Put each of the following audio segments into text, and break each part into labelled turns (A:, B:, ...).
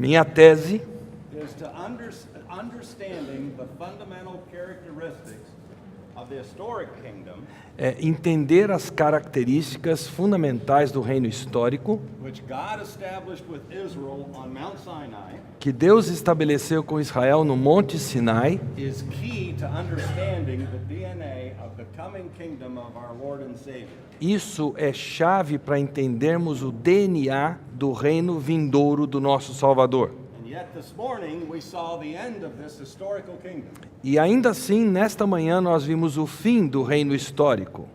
A: minha tese
B: is to understanding the fundamental characteristics of the historic kingdom,
A: é entender as características fundamentais do reino histórico
B: which God established with Israel on Mount Sinai,
A: que Deus estabeleceu com Israel no Monte Sinai,
B: is key to understanding the DNA of the coming kingdom of our Lord and Savior.
A: Isso é chave para entendermos o DNA do reino vindouro do nosso Salvador.
B: And yet this morning we saw the end of this historical kingdom.
A: E ainda assim, nesta manhã, nós vimos o fim do reino histórico.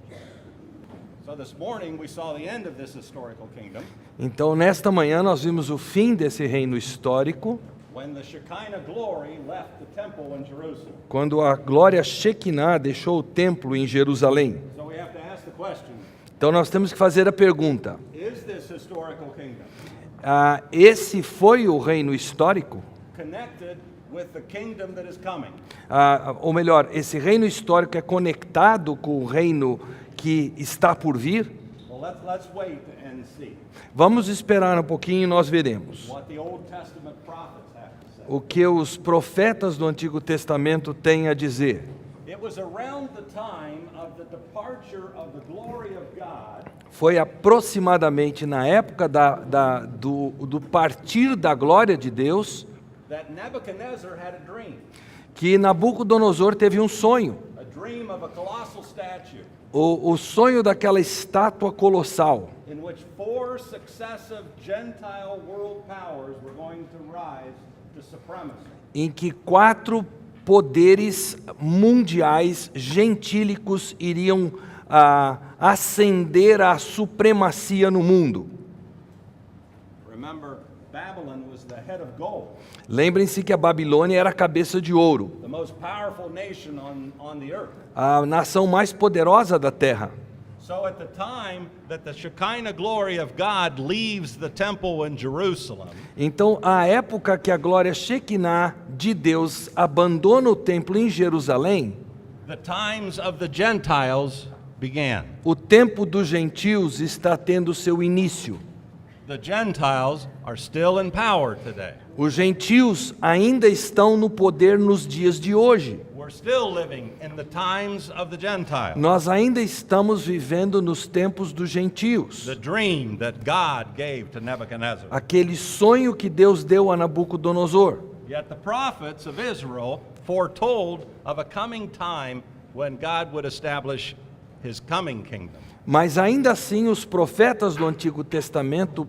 B: So this morning we saw the end of this historical kingdom
A: Então, nesta manhã, nós vimos o fim desse reino histórico,
B: when the Shekinah glory left the temple in Jerusalem.
A: quando a glória Shekinah deixou o templo em Jerusalém.
B: So we have to ask the question,
A: Então, nós temos que fazer a pergunta:
B: is this historical kingdom
A: esse foi o reino histórico?
B: connected with the kingdom that is coming?
A: Ou melhor, esse reino histórico é conectado com o reino que está por vir?
B: Well, let's wait and see
A: Vamos esperar um pouquinho e nós veremos
B: what the Old Testament prophets have to say.
A: o que os profetas do Antigo Testamento têm a dizer.
B: It was around the time of the departure of the glory of God
A: Foi aproximadamente na época do partir da glória de Deus
B: that Nebuchadnezzar had a dream
A: que Nabucodonosor teve um sonho,
B: of a colossal statue
A: o sonho daquela estátua colossal,
B: in which 4 successive Gentile world powers were going to rise to supremacy.
A: em que 4 poderes mundiais gentílicos iriam ascender à supremacia no mundo.
B: Remember, Babylon was the head of gold,
A: Lembrem-se que a Babilônia era a cabeça de ouro,
B: the most powerful nation on the earth.
A: a nação mais poderosa da terra.
B: So at the time that the Shekinah glory of God leaves the temple in Jerusalem,
A: Então, a época que a glória Shekinah de Deus abandona o templo em Jerusalém,
B: the times of the Gentiles began.
A: o tempo dos gentios está tendo seu início.
B: The Gentiles are still in power today.
A: Os gentios ainda estão no poder nos dias de hoje.
B: We're still living in the times of the Gentiles.
A: Nós ainda estamos vivendo nos tempos dos gentios.
B: The dream that God gave to Nebuchadnezzar.
A: Aquele sonho que Deus deu a Nabucodonosor.
B: Yet the prophets of Israel foretold of a coming time when God would establish his coming kingdom.
A: Mas ainda assim os profetas do Antigo Testamento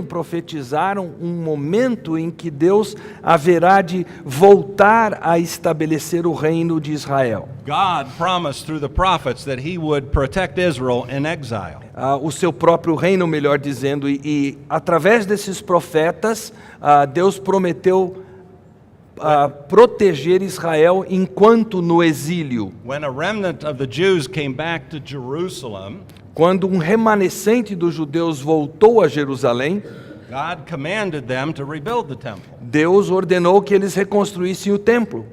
A: profetizaram um momento em que Deus haverá de voltar a estabelecer o reino de Israel.
B: God promised through the prophets that he would protect Israel in exile.
A: O seu próprio reino, melhor dizendo, e através desses profetas, Deus prometeu proteger Israel enquanto no exílio.
B: When a remnant of the Jews came back to Jerusalem,
A: Quando um remanescente dos judeus voltou a Jerusalém,
B: God commanded them to rebuild the temple.
A: Deus ordenou que eles reconstruíssem o templo.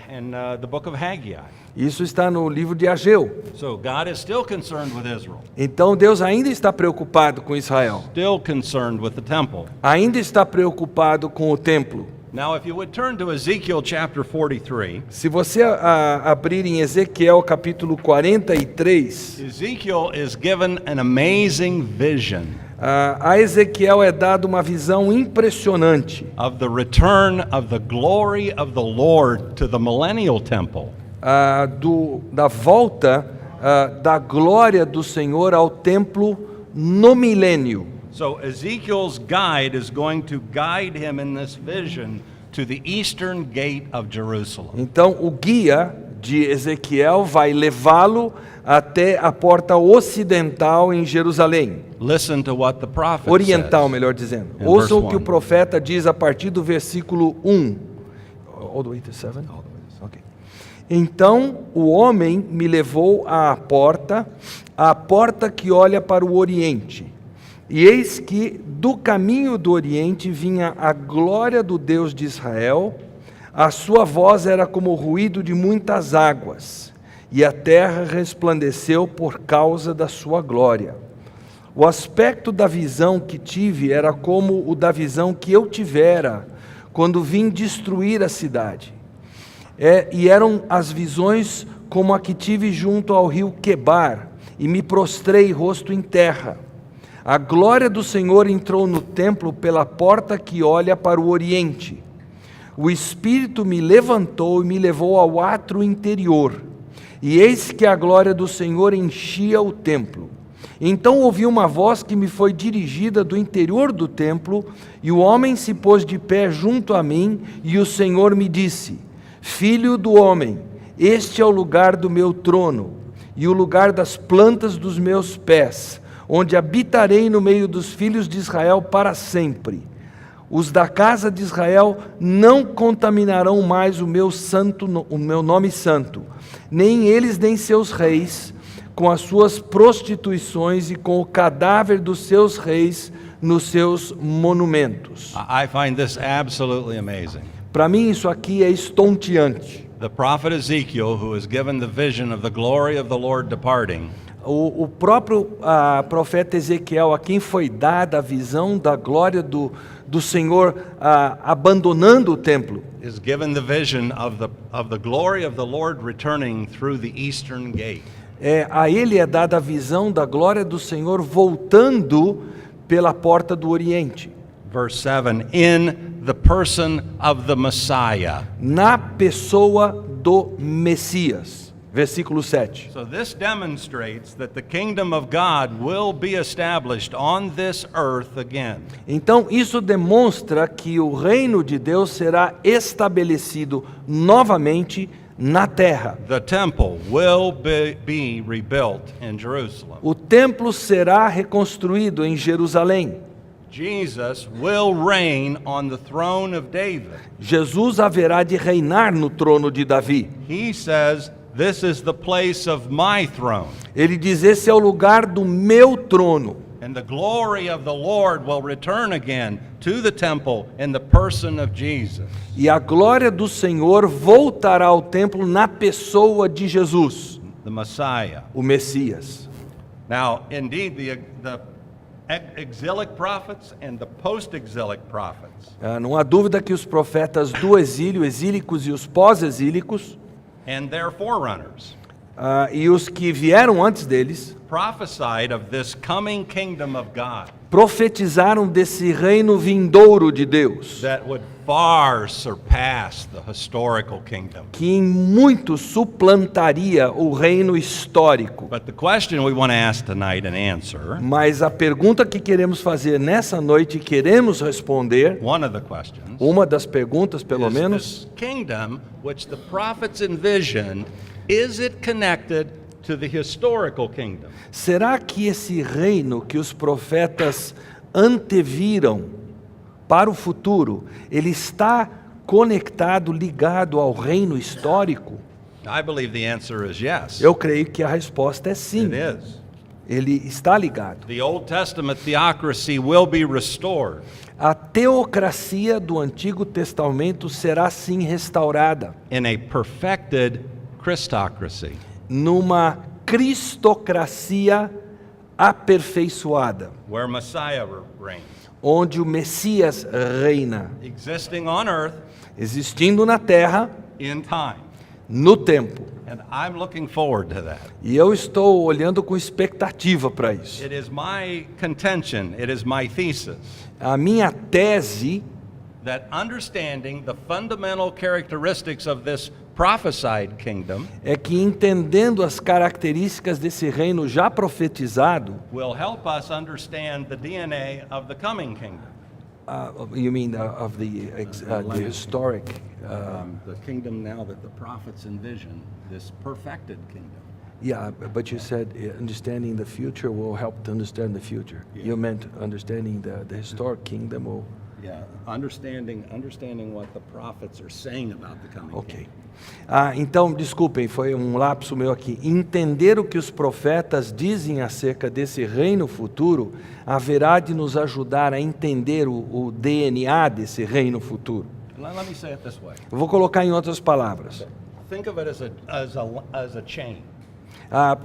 B: In the book of Haggai.
A: Isso está no livro de Ageu.
B: So God is still concerned with Israel.
A: Então Deus ainda está preocupado com Israel.
B: Still concerned with the temple.
A: Ainda está preocupado com o templo.
B: Now, if you would turn to Ezekiel chapter 43.
A: Se você abrir em Ezequiel capítulo 43,
B: Ezekiel is given an amazing vision
A: a Ezequiel é dada uma visão impressionante
B: of the return of the glory of the Lord to the millennial temple.
A: da volta da glória do Senhor ao templo no milênio.
B: So Ezekiel's guide is going to guide him in this vision to the eastern gate of Jerusalem.
A: Então o guia de Ezequiel vai levá-lo até a porta ocidental em Jerusalém.
B: Listen to what the prophet
A: Oriental,
B: says.
A: melhor dizendo.
B: In
A: Ouça o
B: verse
A: que o
B: 1.
A: profeta diz a partir do versículo 1. All the way to 7? Okay. Então o homem me levou à porta que olha para o oriente. E eis que do caminho do oriente vinha a glória do Deus de Israel, a sua voz era como o ruído de muitas águas, e a terra resplandeceu por causa da sua glória. O aspecto da visão que tive era como o da visão que eu tivera quando vim destruir a cidade. E eram as visões como a que tive junto ao rio Quebar, e me prostrei rosto em terra. A glória do Senhor entrou no templo pela porta que olha para o oriente. O Espírito me levantou e me levou ao átrio interior, e eis que a glória do Senhor enchia o templo. Então ouvi uma voz que me foi dirigida do interior do templo, e o homem se pôs de pé junto a mim, e o Senhor me disse: Filho do homem, este é o lugar do meu trono, e o lugar das plantas dos meus pés, onde habitarei no meio dos filhos de Israel para sempre. Os da casa de Israel não contaminarão mais o meu nome santo, nem eles nem seus reis, com as suas prostituições e com o cadáver dos seus reis nos seus monumentos.
B: I find this absolutely amazing.
A: Para mim isso aqui é estonteante.
B: The prophet Ezekiel, who is given the vision of the glory of the Lord departing,
A: O próprio profeta Ezequiel, a quem foi dada a visão da glória do Senhor abandonando o templo,
B: is given the vision of the glory of the Lord returning through the eastern gate.
A: A ele é dada a visão da glória do Senhor voltando pela porta do Oriente.
B: Verse 7, in the person of the Messiah.
A: Na pessoa do Messias. Versículo 7.
B: So this demonstrates that the kingdom of God will be established on this earth again.
A: Então isso demonstra que o reino de Deus será estabelecido novamente na terra.
B: The temple will be rebuilt in Jerusalem.
A: O templo será reconstruído em Jerusalém.
B: Jesus will reign on the throne of David.
A: Jesus haverá de reinar no trono de Davi.
B: He says, "This is the place of my throne."
A: Ele diz: esse é o lugar do meu trono.
B: And the glory of the Lord will return again to the temple in the person of Jesus.
A: E a glória do Senhor voltará ao templo na pessoa de Jesus,
B: The Messiah.
A: o Messias.
B: Now, indeed, the exilic prophets and the post-exilic prophets
A: Não há dúvida que os profetas do exílio, exílicos e os pós-exílicos,
B: and their forerunners
A: e os que vieram antes deles,
B: prophesied of this coming kingdom of God
A: profetizaram desse reino vindouro de Deus,
B: that would far surpass the historical kingdom.
A: que em muito suplantaria o reino histórico.
B: But the question we want to ask tonight and answer,
A: Mas a pergunta que queremos fazer nessa noite, queremos responder,
B: one of the questions,
A: uma das perguntas pelo
B: is
A: menos,
B: this kingdom which the prophets envisioned, is it connected to the historical kingdom?
A: será que esse reino que os profetas anteviram para o futuro, ele está conectado, ligado ao reino histórico?
B: I believe the answer is yes.
A: Eu creio que a resposta é sim.
B: It is.
A: Ele está ligado.
B: The Old Testament theocracy will be restored.
A: A teocracia do Antigo Testamento será sim restaurada
B: In a perfected Christocracy.
A: numa cristocracia aperfeiçoada,
B: Where Messiah reigns.
A: onde o Messias reina,
B: Existing on earth
A: existindo na terra,
B: in time.
A: no tempo.
B: And I'm looking forward to that.
A: E eu estou olhando com expectativa para isso.
B: It is my contention, it is my thesis,
A: A minha tese
B: that understanding the fundamental characteristics of this prophesied kingdom
A: é que, entendendo as características desse reino já profetizado,
B: will help us understand the DNA of the coming kingdom.
A: you mean of the historic,
B: The kingdom now that the prophets envision, this perfected kingdom.
A: yeah, but you said understanding the future will help to understand the future.
B: Yeah.
A: You meant understanding the historic kingdom, or
B: Yeah, understanding what the prophets are saying about the coming
A: ok.
B: kingdom.
A: Então, desculpem, foi um lapso meu aqui. Entender o que os profetas dizem acerca desse reino futuro haverá de nos ajudar a entender o DNA desse reino futuro.
B: Let me say it this way.
A: Eu vou colocar em outras palavras.
B: Think of it as a chain.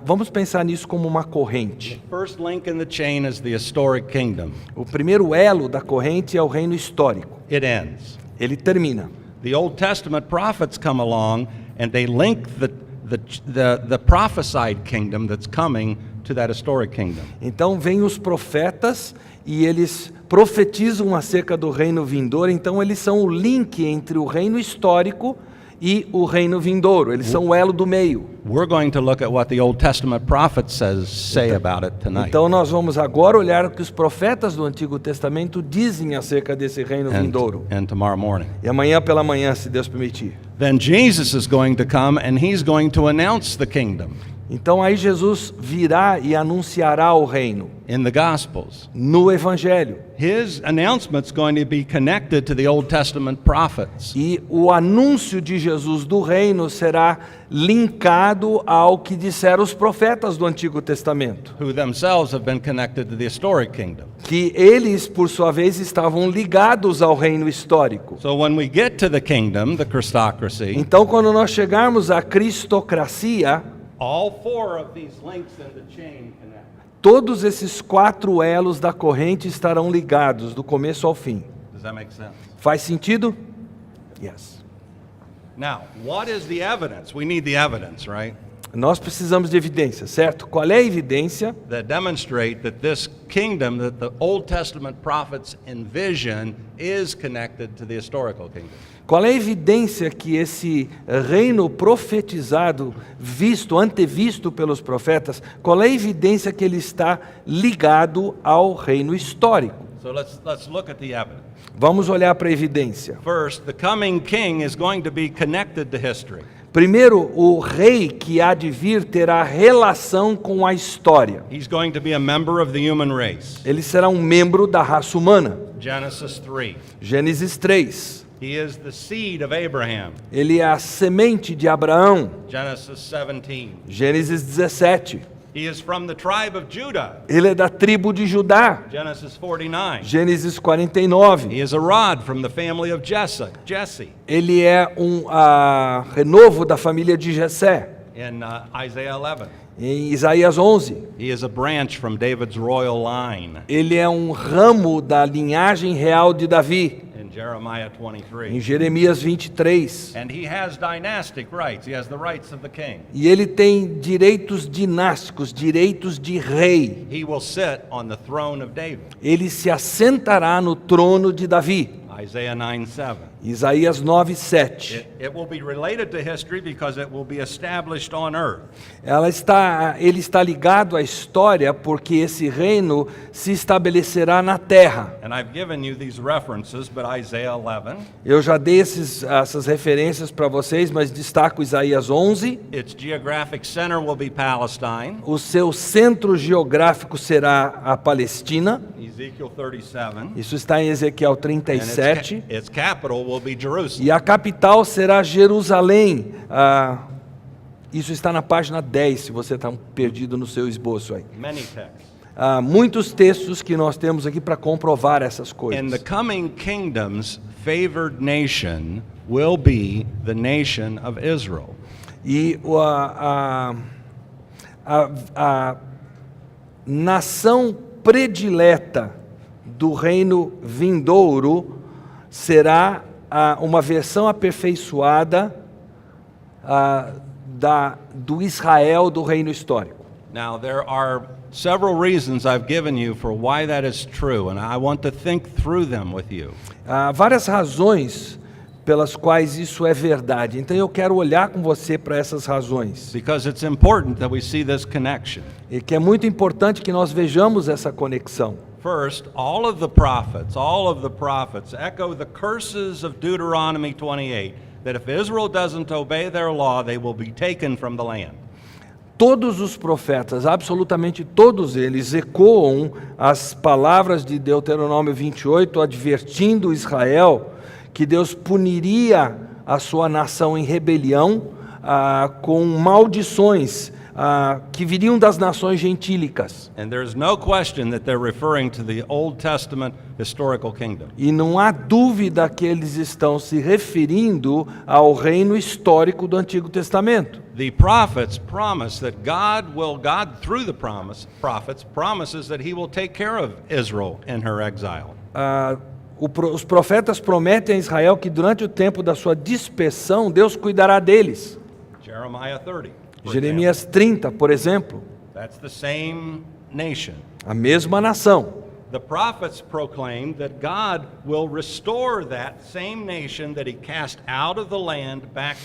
A: Vamos pensar nisso como uma corrente.
B: First link in the chain is the historic kingdom.
A: O primeiro elo da corrente é o reino histórico.
B: It ends.
A: Ele termina.
B: The Old Testament prophets come along and they link the prophesied kingdom that's coming to that historic kingdom.
A: Então vêm os profetas e eles profetizam acerca do reino vindouro, então eles são o link entre o reino histórico e o reino vindouro, eles são o elo do meio.
B: We're going to look at what the Old Testament prophets say about it tonight.
A: Então nós vamos agora olhar o que os profetas do Antigo Testamento dizem acerca desse reino vindouro.
B: And tomorrow morning.
A: E amanhã pela manhã, se Deus permitir.
B: Then Jesus is going to come and he's going to announce the kingdom.
A: Então aí Jesus virá e anunciará o reino.
B: In the Gospels.
A: No Evangelho.
B: His announcement's going to be connected to the Old Testament prophets.
A: E o anúncio de Jesus do reino será linkado ao que disseram os profetas do Antigo Testamento.
B: Who themselves have been connected to the historic kingdom.
A: Que eles, por sua vez, estavam ligados ao reino histórico.
B: So when we get to the kingdom, the Christocracy.
A: Então quando nós chegarmos à cristocracia,
B: all four of these links in the chain connect.
A: Todos esses 4 elos da corrente estarão ligados do começo ao fim.
B: Does that make sense?
A: Faz sentido? Yes.
B: Now, what is the evidence? We need the evidence, right?
A: Nós precisamos de evidência, certo? Qual é a evidência?
B: That demonstrate that this kingdom that the Old Testament prophets envision is connected to the historical kingdom.
A: Qual é a evidência que esse reino profetizado, antevisto pelos profetas, qual é a evidência que ele está ligado ao reino histórico?
B: So let's look at the evidence.
A: Vamos olhar para a evidência.
B: First, the coming king is going to be connected to history.
A: Primeiro, o rei que há de vir terá relação com a história.
B: He's going to be a member of the human race.
A: Ele será um membro da raça humana.
B: Genesis 3.
A: Gênesis 3.
B: He is the seed of Abraham.
A: Ele é a semente de Abraão.
B: Genesis 17.
A: Gênesis 17.
B: He is from the tribe of Judah.
A: Ele é da tribo de Judá.
B: Genesis 49.
A: Gênesis 49.
B: He is a rod from the family of Jesse.
A: Ele é renovo da família de Jessé.
B: In Isaiah 11.
A: Em Isaías 11.
B: He is a branch from David's royal line.
A: Ele é um ramo da linhagem real de Davi.
B: In Jeremiah 23.
A: Em Jeremias 23.
B: And he has dynastic rights. He has the rights of the king.
A: E ele tem direitos dinásticos, direitos de rei.
B: He will sit on the throne of David.
A: Ele se assentará no trono de Davi.
B: Isaiah 9:7.
A: Isaías 9:7.
B: It will be related to history because it will be established on earth.
A: Ele está ligado à história porque esse reino se estabelecerá na terra.
B: And I've given you these references, but Isaiah 11.
A: Eu já dei essas referências para vocês, mas destaco Isaías 11.
B: Its geographic center will be Palestine.
A: O seu centro geográfico será a Palestina.
B: Ezekiel 37.
A: Isso está em Ezequiel 37.
B: Its capital will be Jerusalem.
A: E a capital será Jerusalém. Isso está na página 10, se você está perdido no seu esboço aí.
B: Many texts.
A: Há muitos textos que nós temos aqui para comprovar essas coisas.
B: And the coming kingdom's favored nation will be the nation of Israel.
A: E a nação predileta do reino vindouro será uma versão aperfeiçoada do Israel do reino histórico.
B: Now there are several reasons I've given you for why that is true, and I want to think through them with you.
A: Há várias razões pelas quais isso é verdade. Então eu quero olhar com você para essas razões.
B: Because it's important that we see this connection.
A: E que é muito importante que nós vejamos essa conexão.
B: First, all of the prophets echo the curses of Deuteronomy 28, that if Israel doesn't obey their law, they will be taken from the land.
A: Todos os profetas, absolutamente todos eles, ecoam as palavras de Deuteronômio 28, advertindo Israel que Deus puniria a sua nação em rebelião com maldições que viriam das nações gentílicas.
B: And there's no question that they're referring to the Old Testament historical kingdom.
A: E não há dúvida que eles estão se referindo ao reino histórico do Antigo Testamento.
B: The prophets promise that God through the prophets promises that he will take care of Israel in her exile.
A: Os profetas prometem a Israel que durante o tempo da sua dispersão, Deus cuidará deles.
B: Jeremiah 30. for
A: Jeremias 30, por exemplo,
B: example. That's the same nation.
A: a mesma nação.
B: The prophets proclaim that God will restore that same nation that he cast out of the land back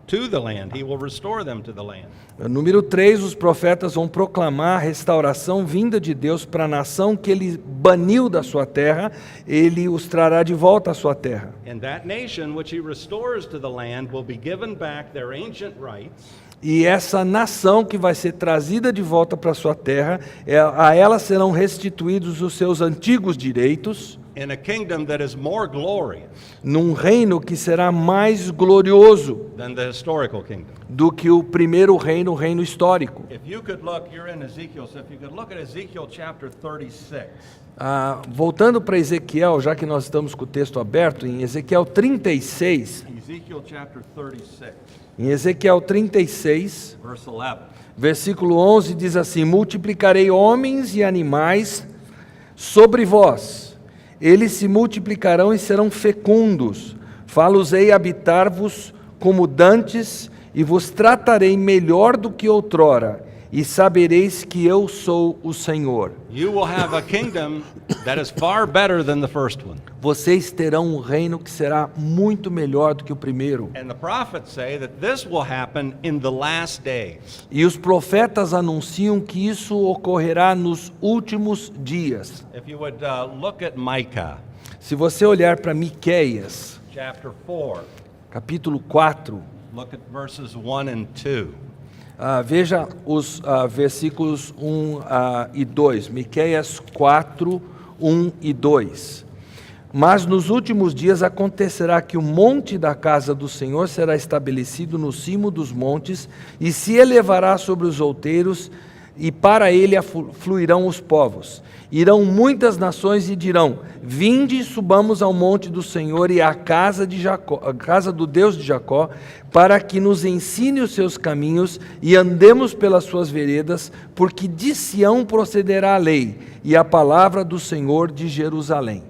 B: to the land. He will restore them to the land.
A: Número 3, os profetas vão proclamar a restauração vinda de Deus para a nação que ele baniu da sua terra, ele os trará de volta à sua terra.
B: And that nation which he restores to the land will be given back their ancient rights.
A: E essa nação que vai ser trazida de volta para a sua terra, a ela serão restituídos os seus antigos direitos,
B: In a kingdom that is more glorious
A: num reino que será mais glorioso
B: than the historical kingdom.
A: do que o primeiro reino, o reino histórico.
B: If you could look, you're in Ezekiel, so if you could look at Ezekiel chapter 36.
A: Voltando para Ezequiel, já que nós estamos com o texto aberto, em Ezequiel 36,
B: Ezekiel chapter 36,
A: em Ezequiel 36,
B: verse 11.
A: versículo 11 diz assim: multiplicarei homens e animais sobre vós, eles se multiplicarão e serão fecundos, falo-ei habitar-vos como dantes, e vos tratarei melhor do que outrora, e sabereis que eu sou o Senhor.
B: You will have a kingdom that is far better than the first one.
A: Vocês terão um reino que será muito melhor do que o primeiro.
B: And the prophets say that this will happen in the last days.
A: E os profetas anunciam que isso ocorrerá nos últimos dias.
B: If you would look at Micah
A: Se você olhar para Miqueias,
B: chapter 4,
A: capítulo 4,
B: look at verses 1 and 2.
A: veja os versículos 1 e 2. Miqueias 4, 1 e 2. Mas nos últimos dias acontecerá que o monte da casa do Senhor será estabelecido no cimo dos montes, e se elevará sobre os outeiros, e para ele afluirão os povos. Irão muitas nações e dirão: vinde e subamos ao monte do Senhor e à casa de Jacó, a casa do Deus de Jacó, para que nos ensine os seus caminhos e andemos pelas suas veredas, porque de Sião procederá a lei e a palavra do Senhor de Jerusalém.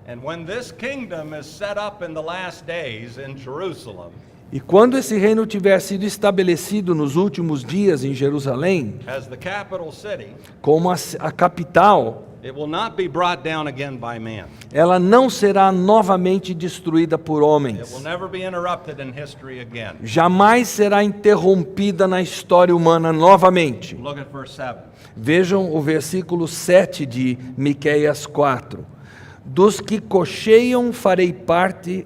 B: And when this kingdom is set up in the last days in Jerusalem,
A: E quando esse reino tiver sido estabelecido nos últimos dias em Jerusalém,
B: as the capital city,
A: como a capital,
B: it will not be brought down again by man.
A: ela não será novamente destruída por
B: It will
A: homens.
B: never be interrupted in history again.
A: Jamais será interrompida na história humana novamente.
B: Look at verse 7.
A: Vejam o versículo 7 de Miqueias 4. Dos que cocheiam farei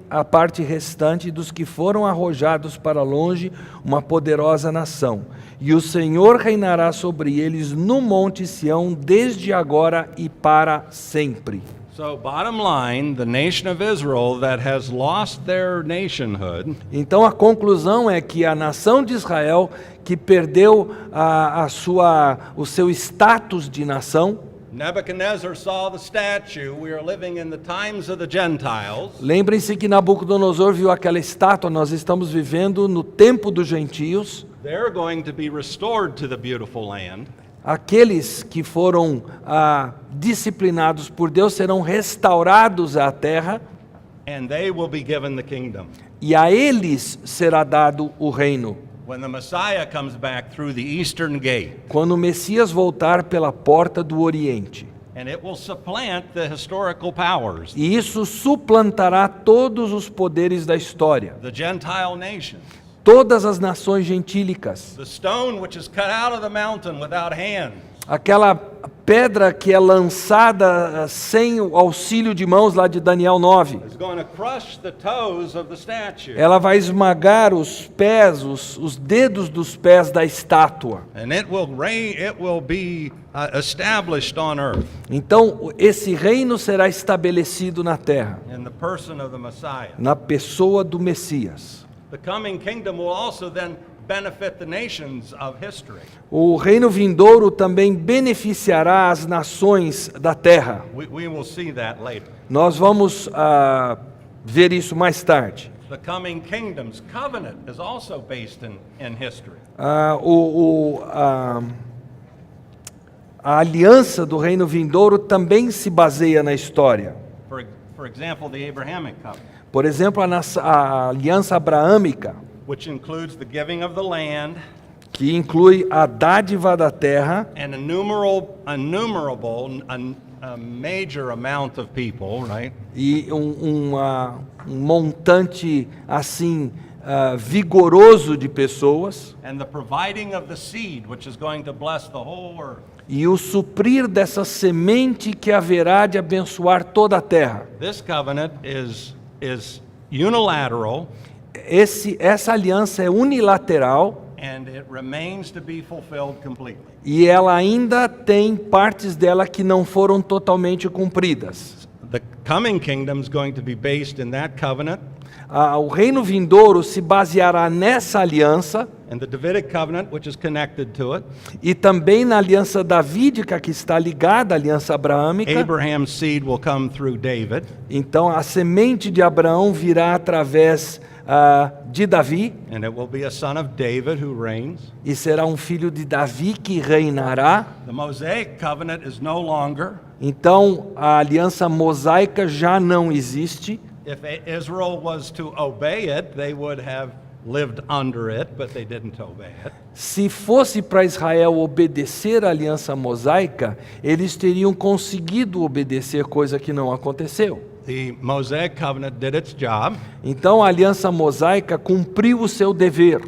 A: a parte restante, dos que foram arrojados para longe, uma poderosa nação. E o Senhor reinará sobre eles no monte Sião, desde agora e para sempre.
B: So, bottom line, the nation of Israel that has lost their nationhood
A: Então a conclusão é que a nação de Israel, que perdeu o seu status de nação,
B: Nebuchadnezzar saw the statue. We are living in the times of the Gentiles.
A: lembrem-se que Nabucodonosor viu aquela estátua, nós estamos vivendo no tempo dos gentios.
B: They're going to be restored to the beautiful land.
A: Aqueles que foram disciplinados por Deus serão restaurados à terra,
B: And they will be given the kingdom.
A: e a eles será dado o reino.
B: When the Messiah comes back through the eastern gate,
A: Quando o Messias voltar pela porta do Oriente.
B: and it will supplant the historical powers,
A: E isso suplantará todos os poderes da história.
B: the Gentile nations.
A: Todas as nações gentílicas.
B: The stone which is cut out of the mountain without hands
A: Aquela pedra que é lançada sem o auxílio de mãos lá de Daniel 9.
B: is going to crush the toes of the statue.
A: Ela vai esmagar os pés, os dedos dos pés da estátua.
B: And it will be established on earth
A: Então, esse reino será estabelecido na terra,
B: in the person of the Messiah.
A: na pessoa do Messias.
B: The coming kingdom will also then benefit the nations of history.
A: O reino vindouro também beneficiará as nações da terra.
B: We will see that later.
A: Nós vamos ver isso mais tarde.
B: The coming kingdom's covenant is also based in history.
A: A aliança do reino vindouro também se baseia na história.
B: For example, the Abrahamic covenant,
A: Por exemplo, a aliança abraâmica,
B: which includes the giving of the land
A: que inclui a dádiva da terra
B: and a major amount of people, right?
A: e um montante assim vigoroso de pessoas,
B: And the providing of the seed, which is going to bless the whole earth.
A: e o suprir dessa semente que haverá de abençoar toda a terra.
B: This covenant is unilateral,
A: Essa aliança é unilateral
B: and it remains to be fulfilled completely.
A: e ela ainda tem partes dela que não foram totalmente cumpridas.
B: The coming kingdom is going to be based in that covenant,
A: O reino vindouro se baseará nessa aliança
B: and the Davidic covenant, which is connected to it.
A: e também na aliança davídica que está ligada à aliança abraâmica.
B: Abraham's seed will come through David,
A: Então a semente de Abraão virá através de Davi
B: and it will be a son of David who reigns.
A: e será um filho de Davi que reinará.
B: The Mosaic covenant is no longer.
A: Então a aliança mosaica já não existe.
B: If Israel was to obey it, they would have lived under it, but they didn't obey it.
A: Se fosse para Israel obedecer à aliança mosaica, eles teriam conseguido obedecer, coisa que não aconteceu.
B: The Mosaic covenant did its job,
A: Então a aliança mosaica cumpriu o seu dever,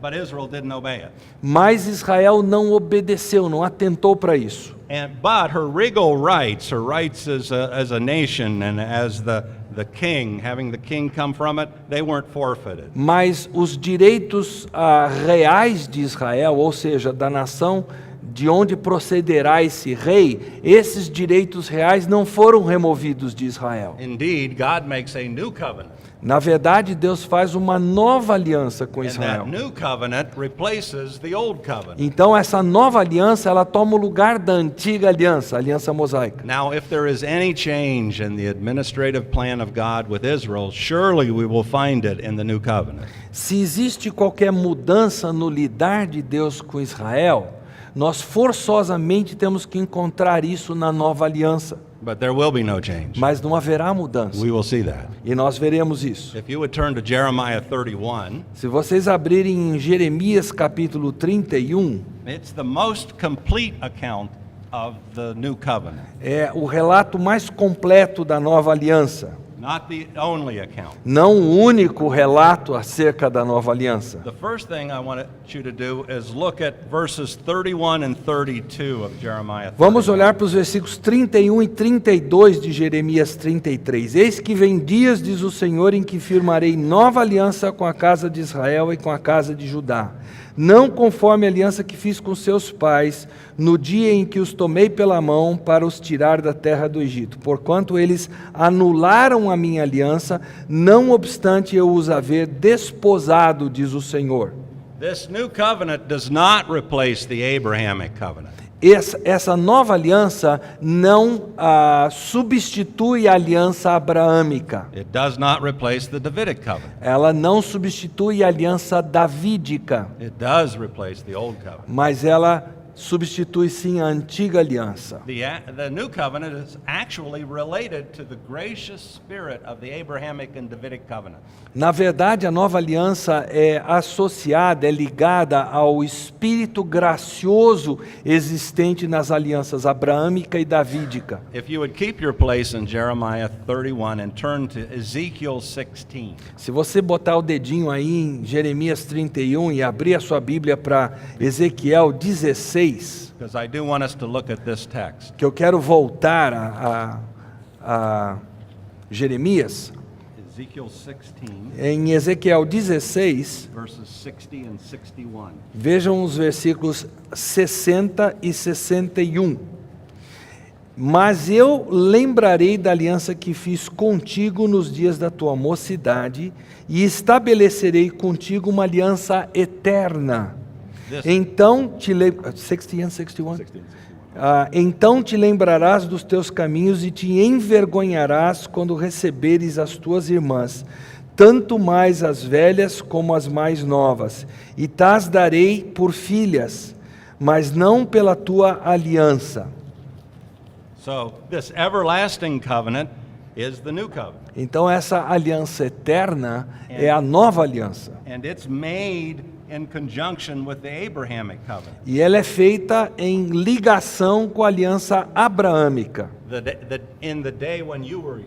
B: but Israel didn't obey it.
A: mas Israel não obedeceu, não atentou para isso.
B: But her regal rights, her rights as a nation and as the king, having the king come from it, they weren't forfeited.
A: Mas os direitos reais de Israel, ou seja, da nação de onde procederá esse rei, esses direitos reais não foram removidos de Israel.
B: Indeed, God makes a new covenant.
A: Na verdade, Deus faz uma nova aliança com
B: And
A: Israel.
B: that new covenant replaces the old covenant.
A: Então essa nova aliança, ela toma o lugar da antiga aliança, a aliança mosaica.
B: Now, if there is any change in the administrative plan of God with Israel, surely we will find it in the new covenant.
A: Se existe qualquer mudança no lidar de Deus com Israel, nós forçosamente temos que encontrar isso na nova aliança.
B: But there will be no change.
A: Mas não haverá mudança.
B: We will see that.
A: E nós veremos isso.
B: If you would turn to Jeremiah 31,
A: Se vocês abrirem em Jeremias capítulo 31,
B: it's the most complete account of the new covenant,
A: é o relato mais completo da nova aliança.
B: not the only account.
A: Não o único relato acerca da nova aliança.
B: The first thing I want you to do is look at verses 31 and 32 of Jeremiah 31.
A: Vamos olhar para os versículos 31 e 32 de Jeremias 33. Eis que vem dias, diz o Senhor, em que firmarei nova aliança com a casa de Israel e com a casa de Judá. Não conforme a aliança que fiz com seus pais, no dia em que os tomei pela mão para os tirar da terra do Egito. Porquanto eles anularam a minha aliança, não obstante eu os haver desposado, diz o Senhor.
B: This new covenant does not replace the Abrahamic covenant.
A: Essa nova aliança não substitui a aliança abraâmica.
B: It does not replace the Davidic covenant.
A: Ela não substitui a aliança davídica,
B: It does replace the old covenant.
A: mas ela substitui sim a antiga aliança.
B: The new covenant is actually related to the gracious spirit of the Abrahamic and Davidic covenant.
A: Na verdade, a nova aliança é associada, é ligada ao espírito gracioso existente nas alianças abraâmica e davídica.
B: If you would keep your place in Jeremiah 31 and turn to Ezekiel 16.
A: Se você botar o dedinho aí em Jeremias 31 e abrir a sua Bíblia para Ezequiel 16,
B: Because I do want us to look at this text.
A: que eu quero voltar a Jeremias,
B: Ezekiel 16,
A: em Ezequiel 16,
B: verses 60 and 61.
A: vejam os versículos 60 e 61. Mas eu lembrarei da aliança que fiz contigo nos dias da tua mocidade e estabelecerei contigo uma aliança eterna. Então te 60 and 61. Então te lembrarás dos teus caminhos e te envergonharás quando receberes as tuas irmãs, tanto mais as velhas como as mais novas, e t'as darei por filhas, mas não pela tua aliança.
B: So this everlasting covenant is the new covenant.
A: Então essa aliança eterna é a nova aliança.
B: And it's made in conjunction with the Abrahamic covenant.
A: E ela é feita em ligação com a aliança abraâmica.
B: In the day when you were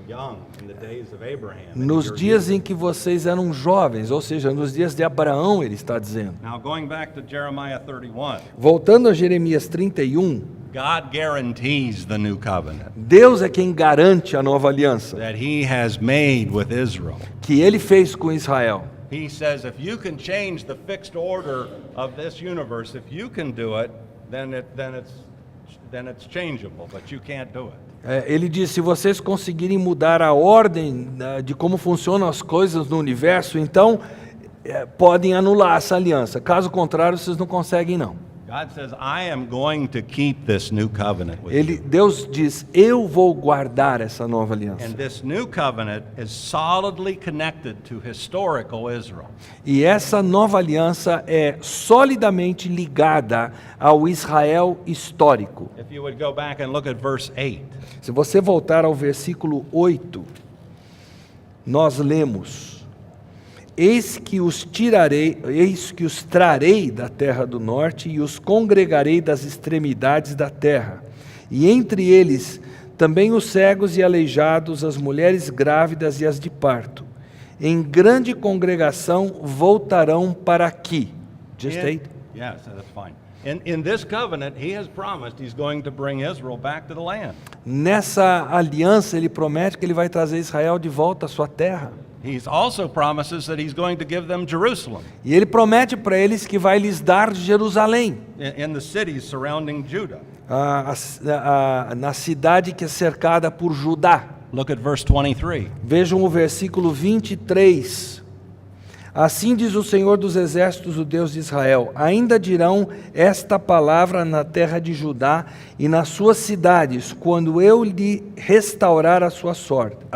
B: young, in the days of Abraham. and
A: Nos
B: your
A: dias
B: youth.
A: em que vocês eram jovens, ou seja, nos dias de Abraão, ele está dizendo.
B: Now going back to Jeremiah 31,
A: Voltando a Jeremias 31,
B: God guarantees the new covenant
A: Deus é quem garante a nova aliança
B: that he has made with Israel.
A: que ele fez com Israel.
B: He says if you can change the fixed order of this universe, if you can do it, then it's changeable, but you can't do it.
A: Ele diz, se vocês conseguirem mudar a ordem de como funcionam as coisas no universo, então podem anular essa aliança. Caso contrário, vocês não conseguem não.
B: God says, I am going to keep this new covenant with you.
A: Deus diz, eu vou guardar essa nova aliança.
B: And this new covenant is solidly connected to historical Israel.
A: E essa nova aliança é solidamente ligada ao Israel histórico.
B: If you would go back and look at verse 8.
A: Se você voltar ao versículo 8, nós lemos: Eis que os trarei da terra do norte e os congregarei das extremidades da terra. E entre eles também os cegos e aleijados, as mulheres grávidas e as de parto. Em grande congregação voltarão para aqui. Just 8?
B: Yes, that's fine. In this covenant, he has promised he's going to bring Israel back to the land.
A: Nessa aliança ele promete que ele vai trazer Israel de volta à sua terra.
B: He also promises that he's going to give them Jerusalem
A: E ele promete para eles que vai lhes dar Jerusalém,
B: in the cities surrounding Judah.
A: na cidade que é cercada por Judá.
B: Look at verse 23.
A: Vejam o versículo 23. Assim diz o Senhor dos Exércitos, o Deus de Israel: ainda dirão esta palavra na terra de Judá e nas suas cidades, quando eu lhe restaurar a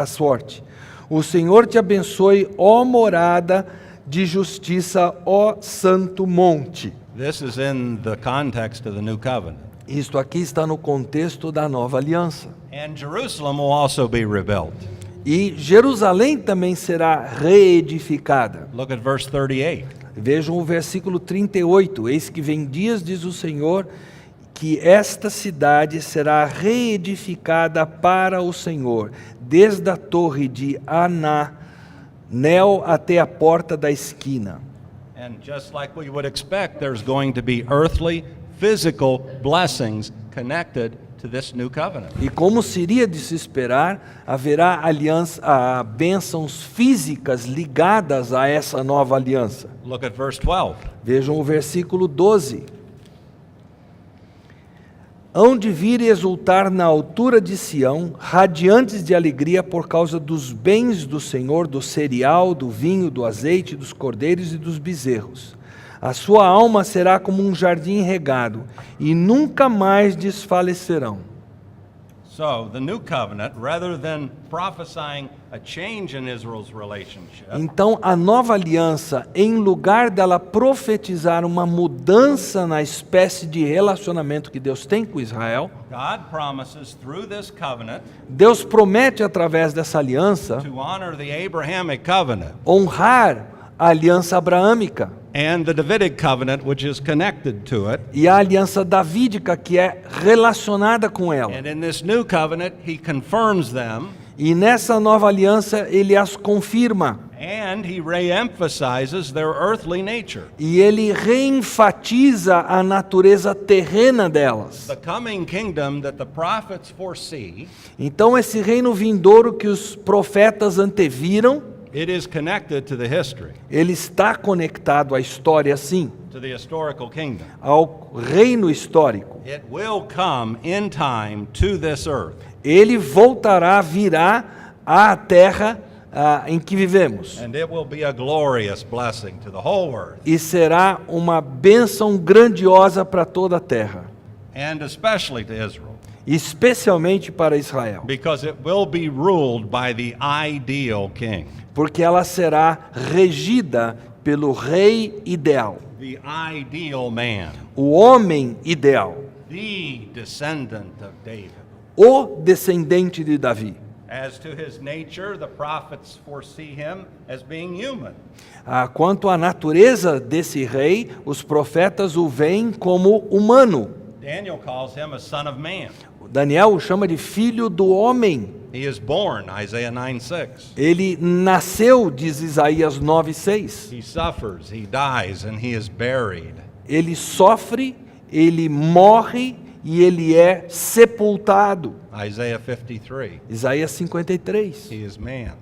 A: sorte. O Senhor te abençoe, ó morada de justiça, ó santo monte.
B: This is in the context of the new covenant.
A: Isto aqui está no contexto da nova aliança.
B: And Jerusalem will also be rebuilt.
A: E Jerusalém também será reedificada.
B: Look at verse 38.
A: Vejam o versículo 38. Eis que vem dias, diz o Senhor, que esta cidade será reedificada para o Senhor, desde a torre de Ananel até a porta da esquina.
B: And just like we would expect, there's going to be earthly, physical blessings connected to this new covenant.
A: E como seria de se esperar, haverá bênçãos físicas ligadas a essa nova aliança.
B: Look at verse 12.
A: Vejam o versículo 12. Hão de vir e exultar na altura de Sião, radiantes de alegria por causa dos bens do Senhor, do cereal, do vinho, do azeite, dos cordeiros e dos bezerros. A sua alma será como um jardim regado, e nunca mais desfalecerão.
B: So, the new covenant, rather than prophesying a change in Israel's relationship,
A: Então, a nova aliança, em lugar dela profetizar uma mudança na espécie de relacionamento que Deus tem com Israel,
B: God promises through this covenant
A: Deus promete, através dessa aliança,
B: to honor the Abrahamic covenant
A: honrar a aliança abraâmica
B: and the Davidic covenant, which is connected to it.
A: e a aliança davídica, que é relacionada com ela.
B: And in this new covenant, he confirms them
A: E nessa nova aliança, ele as confirma.
B: and he re-emphasizes their earthly nature.
A: E ele reenfatiza a natureza terrena delas.
B: The coming kingdom that the prophets foresee,
A: Então, esse reino vindouro que os profetas anteviram,
B: it is connected to the history,
A: ele está conectado à história, sim,
B: to the historical kingdom.
A: ao reino histórico.
B: It will come in time to this earth.
A: Ele virá à terra em que vivemos.
B: And it will be a glorious blessing to the whole earth,
A: E será uma bênção grandiosa para toda a terra,
B: and especially to Israel,
A: especialmente para Israel,
B: because it will be ruled by the ideal king,
A: porque ela será regida pelo rei ideal,
B: the ideal man,
A: o homem ideal,
B: the descendant of David.
A: o descendente de Davi.
B: As to his nature, the prophets foresee him as being human.
A: Quanto à natureza desse rei, os profetas o veem como humano.
B: Daniel calls him a son of man.
A: Daniel o chama de filho do homem.
B: He is born, Isaiah 9:6.
A: Ele nasceu, diz Isaías 9:6.
B: He suffers, he dies, and he is buried.
A: Ele sofre, ele morre e ele é sepultado.
B: Isaiah 53.
A: Isaías 53.
B: He is man,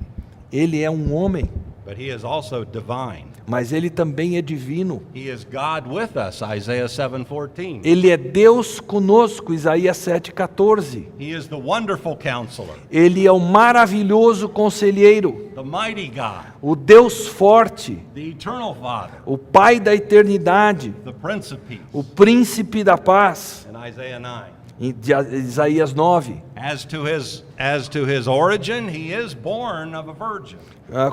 A: Ele é um homem,
B: but he is also divine.
A: mas ele também é divino.
B: He is God with us, Isaiah 7:14.
A: Ele é Deus conosco, Isaías 7,14.
B: He is the wonderful counselor,
A: Ele é o maravilhoso conselheiro,
B: the mighty God,
A: o Deus forte,
B: the eternal Father,
A: o Pai da eternidade,
B: the Prince of Peace.
A: o príncipe da paz,
B: In Isaiah 9.
A: em Isaías 9.
B: As to his origin, he is born of a virgin.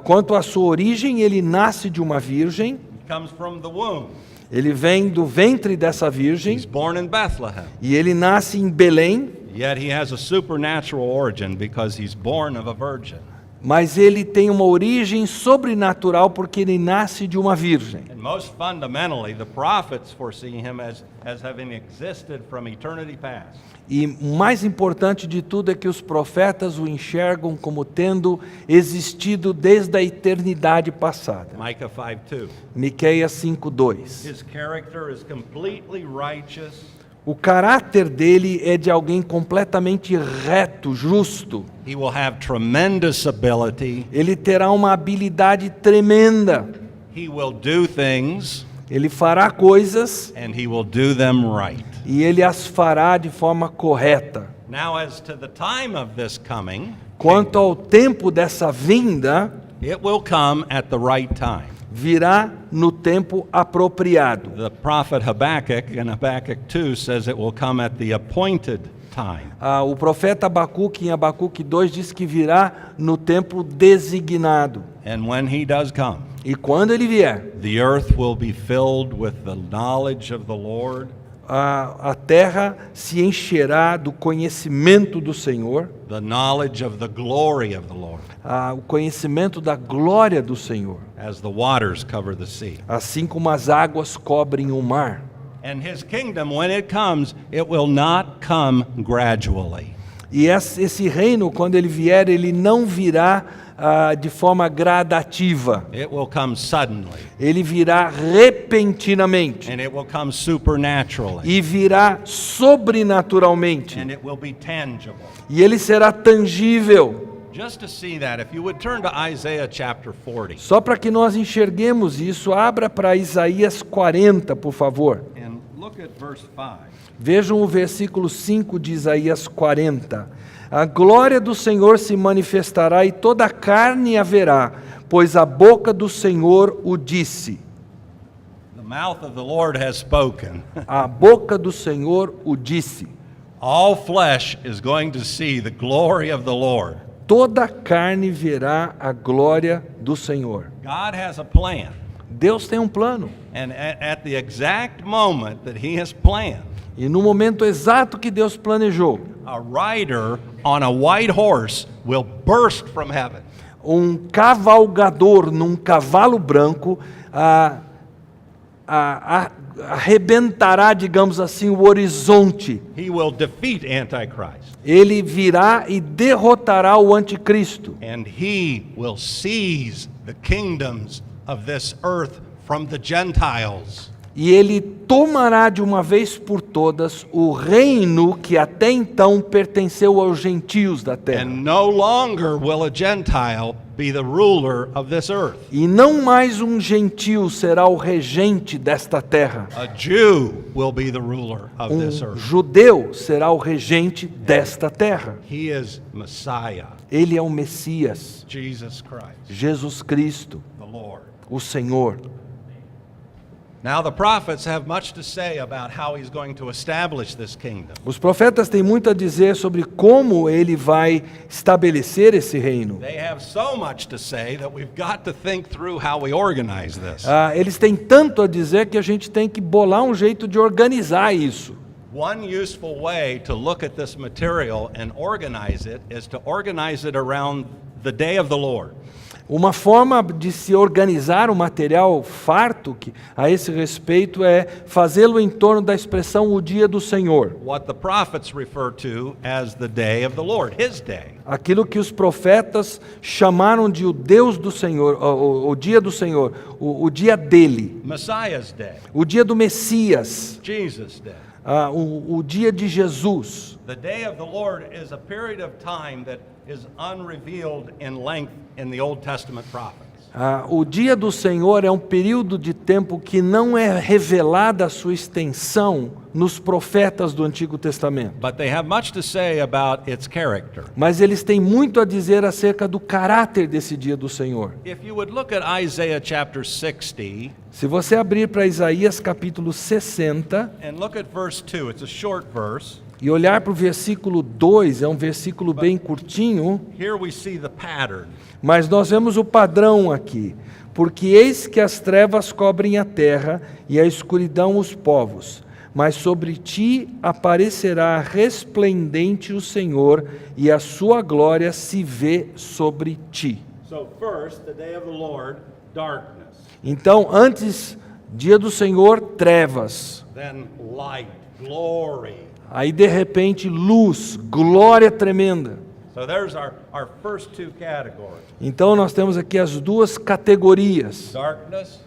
A: Quanto à sua origem, ele nasce de uma virgem,
B: He comes from the womb.
A: ele vem do ventre dessa virgem,
B: He's born in Bethlehem.
A: e ele nasce em Belém,
B: Yet he has a supernatural origin because he's born of a virgin.
A: mas ele tem uma origem sobrenatural porque ele nasce de uma virgem.
B: And most fundamentally, the prophets foresee him as having existed from eternity past.
A: E o mais importante de tudo é que os profetas o enxergam como tendo existido desde a eternidade passada.
B: Micah 5:2.
A: Miqueias 5:2.
B: His character is completely righteous.
A: O caráter dele é de alguém completamente reto, justo.
B: He will have tremendous ability.
A: Ele terá uma habilidade tremenda.
B: He will do things
A: Ele fará coisas
B: and he will do them right.
A: e ele as fará de forma correta.
B: Now, as to the time of this coming,
A: Quanto ao tempo dessa vinda,
B: it will come at the right time.
A: virá no tempo apropriado.
B: The prophet Habakkuk in Habakkuk 2 says it will come at the appointed time.
A: O profeta Abacuque, em Abacuque 2, diz que virá no tempo designado.
B: And when he does come,
A: E quando ele vier,
B: the earth will be filled with the knowledge of the Lord,
A: a terra se encherá do conhecimento do Senhor,
B: the knowledge of the glory of the Lord,
A: o conhecimento da glória do Senhor,
B: as the waters cover the sea.
A: assim como as águas cobrem o mar.
B: And his kingdom, when it comes, it will not come gradually.
A: E esse reino, quando ele vier, ele não virá de forma gradativa.
B: It will come suddenly,
A: Ele virá repentinamente.
B: and it will come supernaturally,
A: E virá sobrenaturalmente.
B: and it will be tangible.
A: E ele será tangível.
B: Just to see that, if you would turn to Isaiah chapter 40
A: Só para que nós enxerguemos isso, abra para Isaías 40, por favor.
B: and look at verse 5.
A: Vejam o versículo 5 de Isaías 40. A glória do Senhor se manifestará e toda a carne a verá, pois a boca do Senhor o disse.
B: The mouth of the Lord has spoken.
A: A boca do Senhor o disse.
B: All flesh is going to see the glory of the Lord.
A: Toda a carne verá a glória do Senhor.
B: God has a plan,
A: Deus tem um plano.
B: and at the exact moment that he has planned,
A: E no momento exato que Deus planejou,
B: a rider on a white horse will burst from heaven.
A: um cavalgador num cavalo branco arrebentará, digamos assim, o horizonte.
B: He will defeat Antichrist,
A: Ele virá e derrotará o anticristo.
B: and he will seize the kingdoms of this earth from the Gentiles.
A: E ele tomará de uma vez por todas o reino que até então pertenceu aos gentios da terra.
B: And no longer will a Gentile be the ruler of this earth.
A: E não mais um gentio será o regente desta terra.
B: A Jew will be the ruler of this earth.
A: Judeu será o regente desta terra.
B: He is Messiah,
A: Ele é o Messias,
B: Jesus Christ,
A: Jesus Cristo,
B: the Lord.
A: o Senhor.
B: Now the prophets have much to say about how he's going to establish this kingdom.
A: Os profetas têm muito a dizer sobre como ele vai estabelecer esse reino.
B: They have so much to say that we've got to think through how we organize this.
A: Eles têm tanto a dizer que a gente tem que bolar um jeito de organizar isso.
B: One useful way to look at this material and organize it is to organize it around the day of the Lord.
A: Uma forma de se organizar o material farto a esse respeito é fazê-lo em torno da expressão o dia do Senhor.
B: What the prophets refer to as the day of the Lord, his day.
A: Aquilo que os profetas chamaram de o Deus do Senhor, o dia do Senhor, o dia dele,
B: Messiah's day,
A: o dia do Messias,
B: Jesus' day.
A: o dia de Jesus.
B: The day of the Lord is a period of time that is unrevealed in length in the Old Testament prophets.
A: O dia do Senhor é um período de tempo que não é revelada a sua extensão nos profetas do Antigo Testamento.
B: But they have much to say about its character.
A: Mas eles têm muito a dizer acerca do caráter desse dia do Senhor.
B: If you would look at Isaiah chapter 60
A: Se você abrir para Isaías capítulo 60
B: and look at verse 2, it's a short verse.
A: e olhar para o versículo 2, é um versículo bem curtinho,
B: Here we see the pattern.
A: mas nós vemos o padrão aqui. Porque eis que as trevas cobrem a terra e a escuridão os povos, mas sobre ti aparecerá resplendente o Senhor e a sua glória se vê sobre ti.
B: So first, the day of the Lord, darkness,
A: Então, antes, dia do Senhor, trevas.
B: then light, glory.
A: Aí, de repente, luz, glória tremenda.
B: So there's our first two categories.
A: Então, nós temos aqui as duas categorias:
B: Darkness,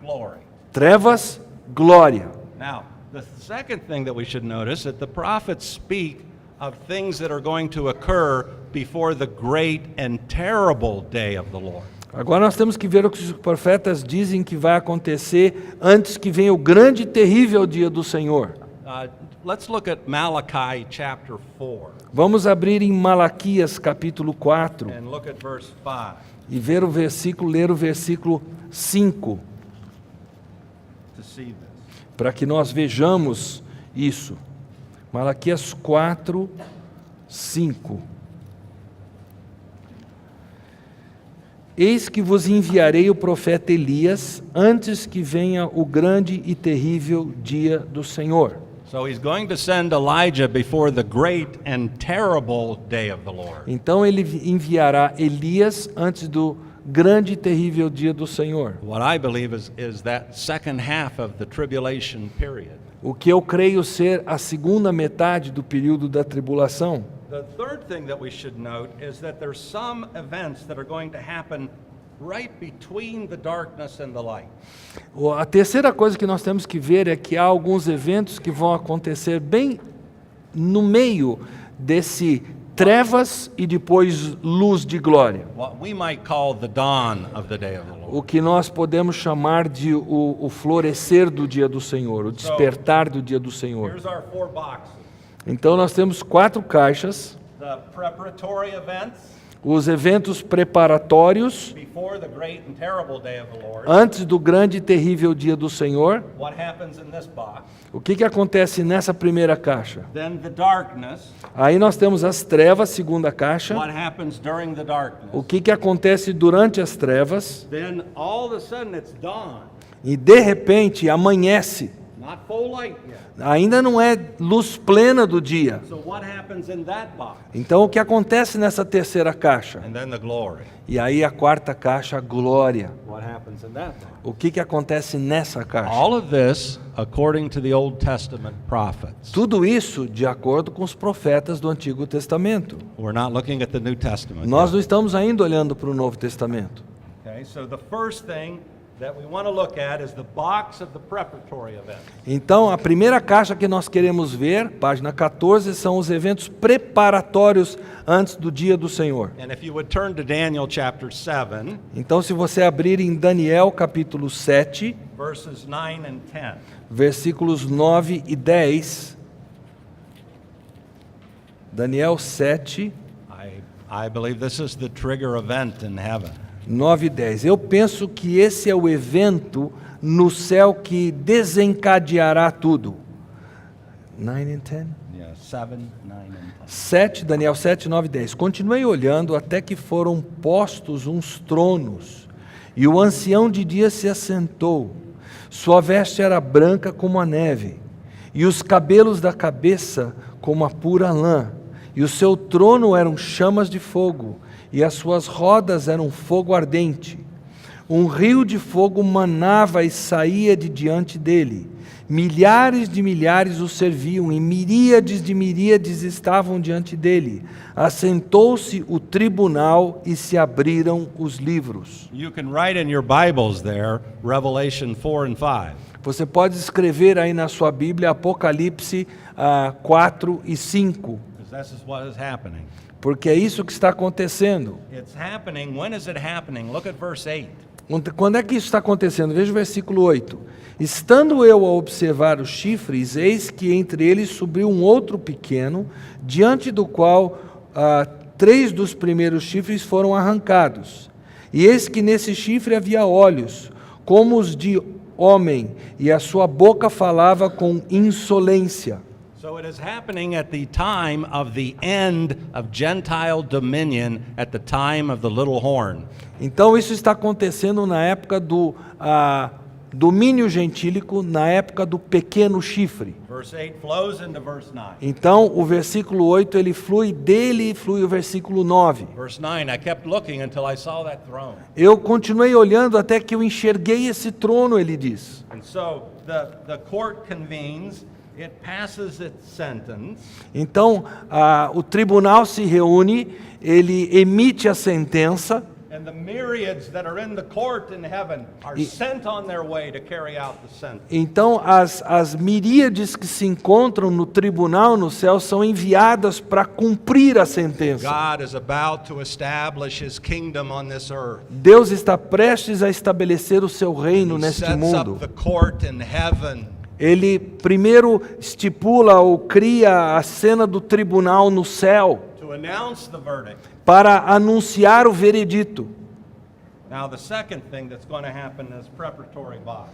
B: glory.
A: trevas, glória.
B: Now, the second thing that we should notice that the prophets speak of things that are going to occur before the great and terrible day of the Lord.
A: Agora nós temos que ver o que os profetas dizem que vai acontecer antes que venha o grande e terrível dia do Senhor.
B: Let's look at Malachi chapter 4
A: Vamos abrir em Malaquias capítulo 4
B: and look at verse 5
A: e ler o versículo 5,
B: to see this.
A: para que nós vejamos isso. Malaquias 4, 5. Eis que vos enviarei o profeta Elias antes que venha o grande e terrível dia do Senhor.
B: So he's going to send Elijah before the great and terrible day of the Lord.
A: Então ele enviará Elias antes do grande e terrível dia do Senhor.
B: What I believe is that second half of the tribulation period.
A: O que eu creio ser a segunda metade do período da tribulação.
B: The third thing that we should note is that there's some events that are going to happen right between the darkness and the light.
A: A terceira coisa que nós temos que ver é que há alguns eventos que vão acontecer bem no meio desse trevas e depois luz de glória.
B: What we might call the dawn of the day of the Lord.
A: O que nós podemos chamar de o florescer do dia do Senhor, o despertar do dia do Senhor.
B: Here's our 4 boxes.
A: Então nós temos 4 caixas,
B: The preparatory events
A: os eventos preparatórios
B: before the great and terrible day of the Lord.
A: antes do grande e terrível dia do Senhor.
B: What happens in this box?
A: O que acontece nessa primeira caixa?
B: Then the darkness.
A: Aí nós temos as trevas, segunda caixa.
B: What happens during the darkness?
A: O que acontece durante as trevas?
B: Then all of a sudden it's dawn.
A: E de repente amanhece.
B: Not full light yet.
A: Ainda não é luz plena do dia.
B: So what happens in that box?
A: Então o que acontece nessa terceira caixa?
B: And then the glory.
A: E aí a quarta caixa, a glória.
B: What happens in that box?
A: O que acontece nessa caixa?
B: All of this according to the Old Testament prophets.
A: Tudo isso de acordo com os profetas do Antigo Testamento.
B: We're not looking at the New Testament.
A: Nós não estamos ainda olhando para o Novo Testamento.
B: Okay, so the first thing that we want to look at is the box of the preparatory event.
A: Então, a primeira caixa que nós queremos ver, página 14, são os eventos preparatórios antes do dia do Senhor.
B: And if you would turn to Daniel chapter 7,
A: Então, se você abrir em Daniel capítulo 7,
B: verses 9 and 10.
A: versículos 9 e 10. Daniel 7,
B: I believe this is the trigger event in heaven.
A: 9 e 10. Eu penso que esse é o evento no céu que desencadeará tudo. 9 and 10?
B: Yeah, 7, 9 and 10.
A: 7, Daniel 7, 9 e 10. Continuei olhando até que foram postos uns tronos, e o ancião de dia se assentou. Sua veste era branca como a neve, e os cabelos da cabeça como a pura lã, e o seu trono eram chamas de fogo, e as suas rodas eram fogo ardente. Um rio de fogo manava e saía de diante dele. Milhares de milhares o serviam, e miríades de miríades estavam diante dele. Assentou-se o tribunal e se abriram os livros.
B: You can write in your Bibles there, Revelation 4 and 5.
A: Você pode escrever aí na sua Bíblia Apocalipse 4 e 5,
B: Because this is what is happening.
A: porque é isso que está acontecendo.
B: It's happening. When is it happening? Look at verse 8.
A: Quando é que isso está acontecendo? Veja o versículo 8. Estando eu a observar os chifres, eis que entre eles subiu um outro pequeno, diante do qual 3 dos primeiros chifres foram arrancados. E eis que nesse chifre havia olhos, como os de homem, e a sua boca falava com insolência.
B: So it is happening at the time of the end of Gentile dominion, at the time of the little horn.
A: Então isso está acontecendo na época do domínio gentílico, na época do pequeno chifre.
B: Verse 8 flows into verse 9.
A: Então o versículo 8 ele flui dele e flui o versículo 9.
B: Verse 9, I kept looking until I saw that throne.
A: Eu continuei olhando até que eu enxerguei esse trono, ele diz.
B: And so the court convenes, it passes its sentence,
A: Então o tribunal se reúne, ele emite a sentença.
B: and the myriads that are in the court in heaven are sent on their way to carry out the sentence.
A: Então as miríades que se encontram no tribunal no céu são enviadas para cumprir a sentença.
B: God is about to establish his kingdom on this earth.
A: Deus está prestes a estabelecer o seu reino
B: He
A: neste
B: sets
A: mundo.
B: up the court in heaven.
A: Ele primeiro estipula ou cria a cena do tribunal no céu
B: To announce the verdict.
A: para anunciar o veredito.
B: Now, the second thing that's going to happen is preparatory box.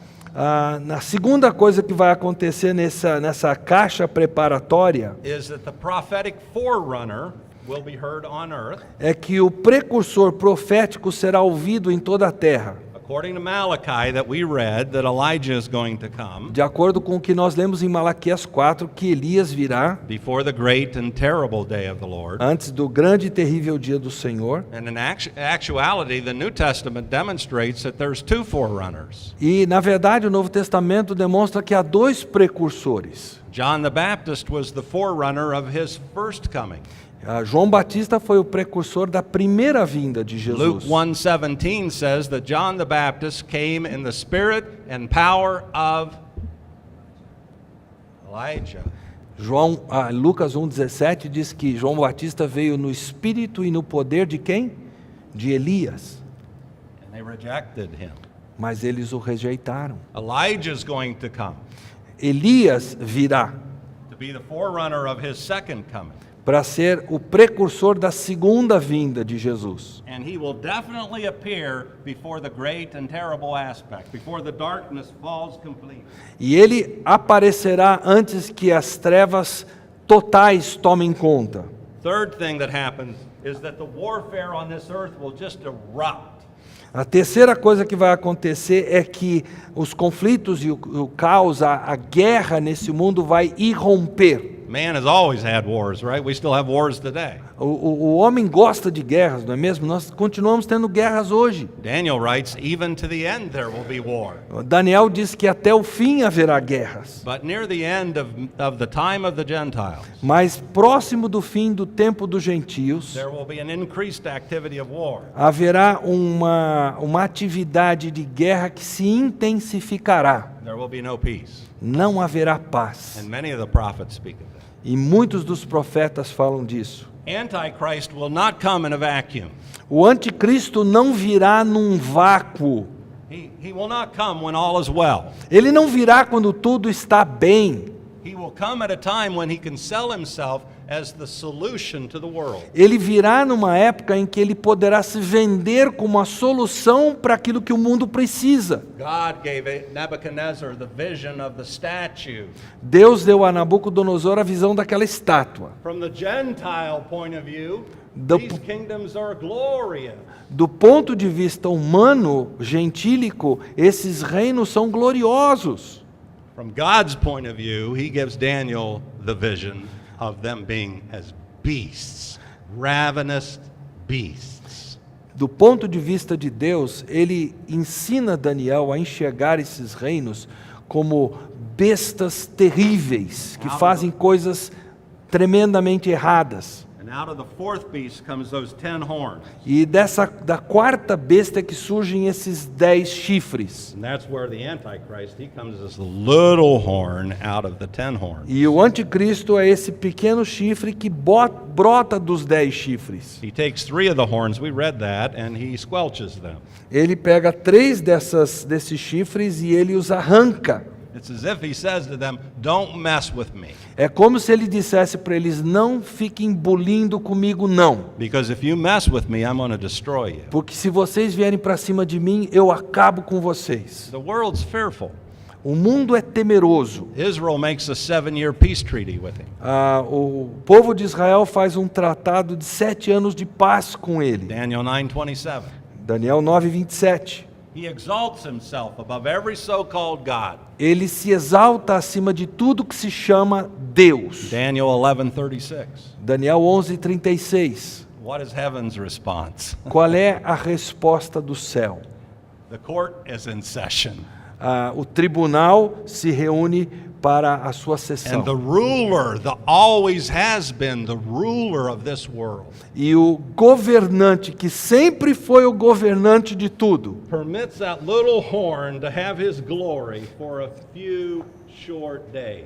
A: Na segunda coisa que vai acontecer nessa caixa preparatória
B: Is that the prophetic forerunner will be heard on earth.
A: é que o precursor profético será ouvido em toda a terra.
B: According to Malachi that we read, that Elijah is going to come
A: De acordo com o que nós lemos em Malaquias 4, que Elias virá
B: before the great and terrible day of the Lord.
A: antes do grande e terrível dia do Senhor.
B: And in actuality, the New Testament demonstrates that there's 2 forerunners.
A: E, na verdade, o Novo Testamento demonstra que há 2 precursores.
B: John the Baptist was the forerunner of his first coming.
A: João Batista foi o precursor da primeira vinda de
B: Luke
A: Jesus.
B: 1:17 says that John the Baptist came in the spirit and power of Elijah.
A: Lucas 1,17 diz que João Batista veio no espírito e no poder de quem? De Elias.
B: And they rejected him.
A: Mas eles o rejeitaram.
B: Elijah is going to come
A: Elias virá
B: to be the forerunner of his second coming.
A: para ser o precursor da segunda vinda de Jesus.
B: And he will definitely appear before the great and terrible aspect, before the darkness falls completely.
A: E ele aparecerá antes que as trevas totais tomem conta.
B: Third thing that happens is that the warfare on this earth will just erupt.
A: A terceira coisa que vai acontecer é que os conflitos e o caos, a guerra nesse mundo vai irromper.
B: Man has always had wars, right? We still have wars today.
A: O homem gosta de guerras, não é mesmo? Nós continuamos tendo guerras hoje.
B: Daniel writes, even to the end there will be war.
A: Daniel diz que até o fim haverá guerras.
B: But near the end of the time of the Gentiles,
A: Mas próximo do fim do tempo dos gentios,
B: there will be an increased activity of war.
A: haverá uma atividade de guerra que se intensificará.
B: There will be no peace.
A: Não haverá paz.
B: And many of the prophets speak of that.
A: E muitos dos profetas falam disso.
B: Antichrist will not come in a vacuum.
A: O anticristo não virá num vácuo.
B: He will not come when all is well.
A: Ele não virá quando tudo está bem.
B: He will come at a time when he can sell himself as the solution to the world.
A: Ele virá numa época em que ele poderá se vender como a solução para aquilo que o mundo precisa.
B: God gave Nebuchadnezzar the vision of the statue.
A: Deus deu a Nabucodonosor a visão daquela estátua.
B: From the Gentile point of view,
A: Do-
B: these kingdoms are glorious.
A: Do ponto de vista humano, gentílico, esses reinos são gloriosos.
B: From God's point of view, he gives Daniel the vision of them being as beasts, ravenous beasts.
A: Do ponto de vista de Deus, ele ensina Daniel a enxergar esses reinos como bestas terríveis, que fazem coisas tremendamente erradas.
B: And out of the fourth beast comes those 10 horns.
A: E da quarta besta que surgem esses 10 chifres.
B: And that's where the Antichrist, he comes as the little horn out of the 10 horns.
A: E o anticristo é esse pequeno chifre que brota dos 10 chifres.
B: He takes 3 of the horns, we read that, and he squelches them.
A: Ele pega 3 desses chifres e ele os arranca.
B: It's as if he says to them, don't mess with me.
A: É como se ele dissesse para eles, não fiquem bulindo comigo não.
B: Because if you mess with me, I'm going to destroy you.
A: Porque se vocês vierem para cima de mim, eu acabo com vocês.
B: The world's fearful.
A: O mundo é temeroso.
B: Israel makes a 7-year peace treaty with him.
A: O povo de Israel faz um tratado de 7 anos de paz com ele.
B: Daniel 9:27.
A: Daniel 9:27.
B: He exalts himself above every so-called God.
A: Ele se exalta acima de tudo que se chama Deus.
B: Daniel 11:36.
A: Daniel 11:36.
B: What is heaven's response?
A: Qual é a resposta do céu?
B: The court is in session.
A: O tribunal se reúne para a sua sessão.
B: And the ruler, the always has been the ruler of this world,
A: E o governante, que sempre foi o governante de tudo,
B: permits that little horn to have his glory for a few short days.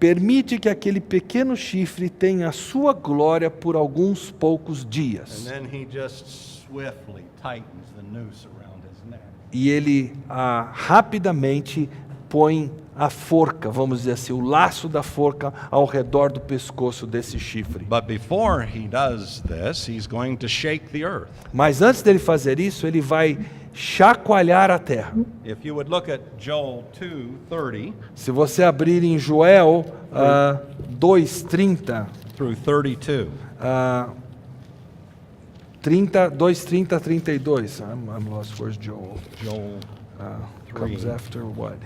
A: permite que aquele pequeno chifre tenha a sua glória por alguns poucos
B: And
A: dias.
B: then he just swiftly tightens the noose around his neck.
A: E ele rapidamente põe a forca, vamos dizer assim, o laço da forca ao redor do pescoço desse chifre.
B: But before he does this, he's going to shake the earth.
A: Mas antes dele fazer isso, ele vai chacoalhar a terra.
B: If you would look at Joel 2:30
A: Se você abrir em Joel 2:30,
B: through 32.
A: 2:30, 32. I'm lost. Where's Joel?
B: Joel
A: Comes
B: 3.
A: after what?